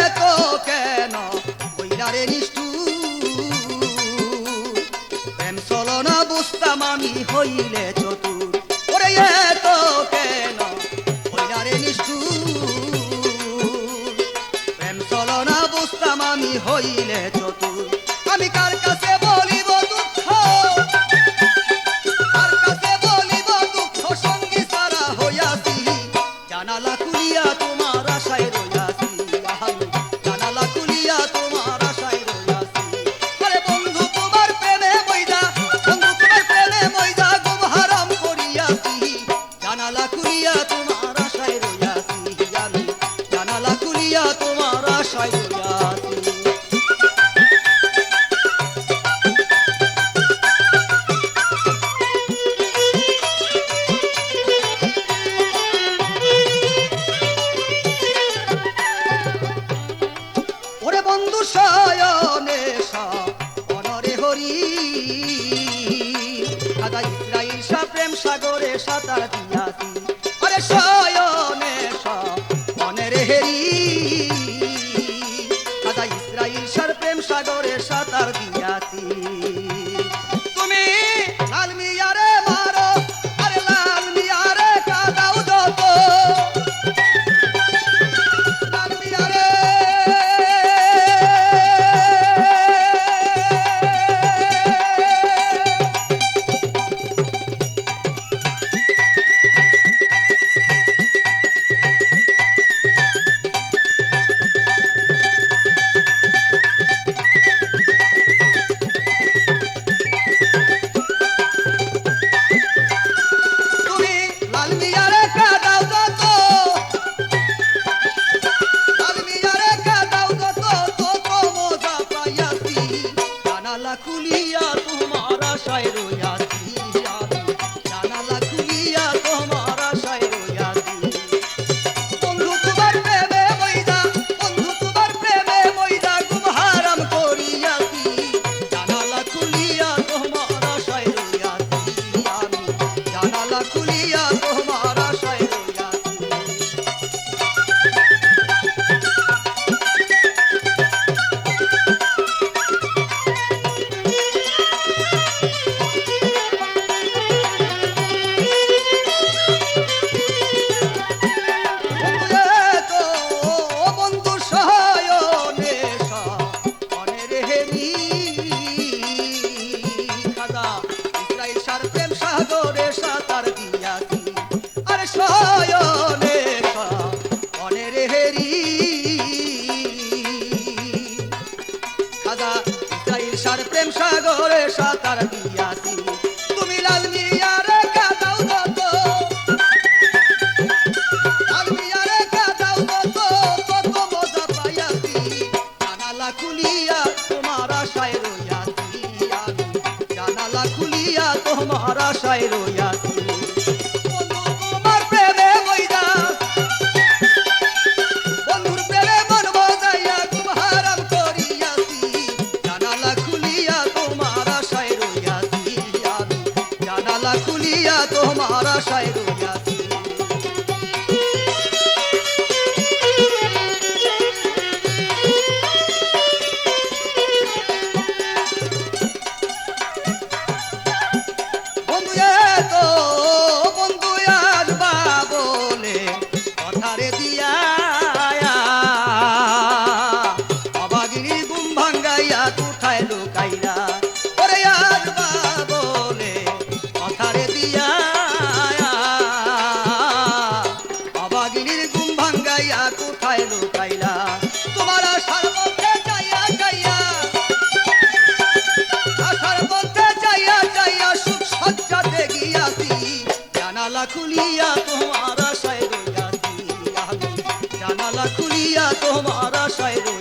এত কেন কইলারে নিষ্ঠুর, প্রেম চলো না বুঝতাম আমি হইলে চতুর। ওরে এত কেন কইলারে নিষ্ঠুর, প্রেম চলো না বুঝতাম আমি হইলে চতুর। আমি কার কাছে বলিব দুঃখ, কার কাছে বলিব দুঃখ, সঙ্গী ছাড়া হইয়াছি, জানালা খুলিয়া তোমার আশায় রইয়াছি। আমি জানালা খুলিয়া তোমার আশায় রইয়াছি। আরে বন্ধু তোমার প্রেমে মইদা, বন্ধু তোমার প্রেমে মইদা গুম হারাম করিয়াছি, জানালা খুলিয়া তোমার আশায় রইয়াছি। আমি জানালা খুলিয়া তোমার আশায় রইয়াছি। ওরে বন্ধু শয়নে অনরে হরি, আদা ইসরাইল সা প্রেম সাগরে সাঁতার দিয়াছি। আরে শয়নে অনরে হেরি, আদা ইসরাইল সার প্রেম সাগরে সাঁতার দিয়াছি। তুমি লাল মিয়ারে মারো, আরে লাল মিয়ারে কাদাও যত, লাল মিয়ারে খুলিয়া তোমার আশায় রইয়াছি। আমি জানালা খুলিয়া তোমার আশায় রইয়াছি। বন্ধু তোমার প্রেমে মইদা, বন্ধু তোমার প্রেমে মইদা গুম হারাম করিয়াছি, জানালা খুলিয়া তোমার আশায় রইয়াছি। আমি জানালা খুলিয়া তোমার আশায় রইয়াছি। প্রেম সাগরে সাঁতার দিয়াছি। তুমি লাল মিয়ারে কাদাও যত, লাল মিয়ারে কাদাও যত, কত মজা পাইয়াছি, জানালা খুলিয়া তোমার আশায় রইয়াছি। আমি জানালা খুলিয়া তোমার আশায় রইয়াছি। বন্ধু তোমার প্রেমে মইদা, বন্ধুর প্রেমে মন বজাইয়া গুম হারাম করিয়াছি, জানালা খুলিয়া তোমার আশায় রইয়াছি। আমি জানালা খুলিয়া তোমার আশায় রইয়াছি। বন্ধু এত বন্ধু আসবা বলে কথারে দিয়া, অবাগিনীর ঘুম ভাঙ্গাইয়া কোথায় লুকাইলা। ওরে আসবা বলে কথারে দিয়া, অবাগিনীর ঘুম ভাঙ্গাইয়া কোথায় লুকাইলা। তোমার আশার মধ্যে যাইয়া যাইয়া, আশার মধ্যে যাইয়া যাইয়া সুখ সজ্জাতে গিয়াছি, জানালা খুলিয়া তোমার আশায় রইয়াছি। আমি জানালা খুলিয়া তোমার আশায় রইয়াছি।